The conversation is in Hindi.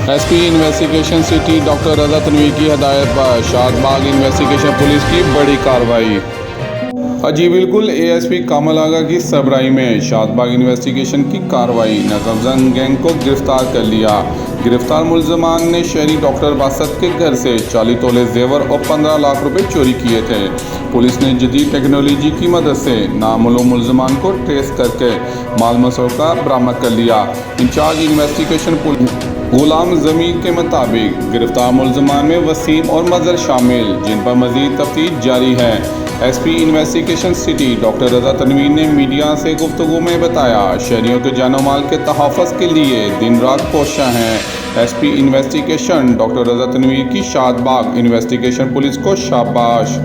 एसपी इन्वेस्टिगेशन सिटी डॉक्टर रज़ा तनवीर की हदायत पर शादबाग इन्वेस्टिगेशन पुलिस की बड़ी कार्रवाई। जी बिल्कुल, एएसपी कामल आगा की सरबराही में शादबाग इन्वेस्टिगेशन की कार्रवाई। नाकाबजंद गैंग को गिरफ्तार कर लिया। गिरफ्तार मुलजमान ने शहरी डॉक्टर बासत के घर से 40 तोले जेवर और 15 लाख रुपए चोरी किए थे। पुलिस ने जदीद टेक्नोलॉजी की मदद से नामालूम मुलजमान को ट्रेस करके माल मसरूका बरामद कर लिया। इंचार्ज इन्वेस्टिगेशन पुलिस गुलाम ज़मीर के मुताबिक गिरफ्तार मुलजमान में वसीम और मजर शामिल, जिन पर मजीद तफ्तीश जारी है। एसपी इन्वेस्टिगेशन सिटी डॉक्टर रज़ा तनवीर ने मीडिया से गुफ्तगू में बताया, शहरियों के जानो माल के तहफ़्फ़ुज़ के लिए दिन रात कोशिश हैं। एसपी इन्वेस्टिगेशन डॉक्टर रज़ा तनवीर की शादबाग इन्वेस्टिगेशन पुलिस को शाबाश।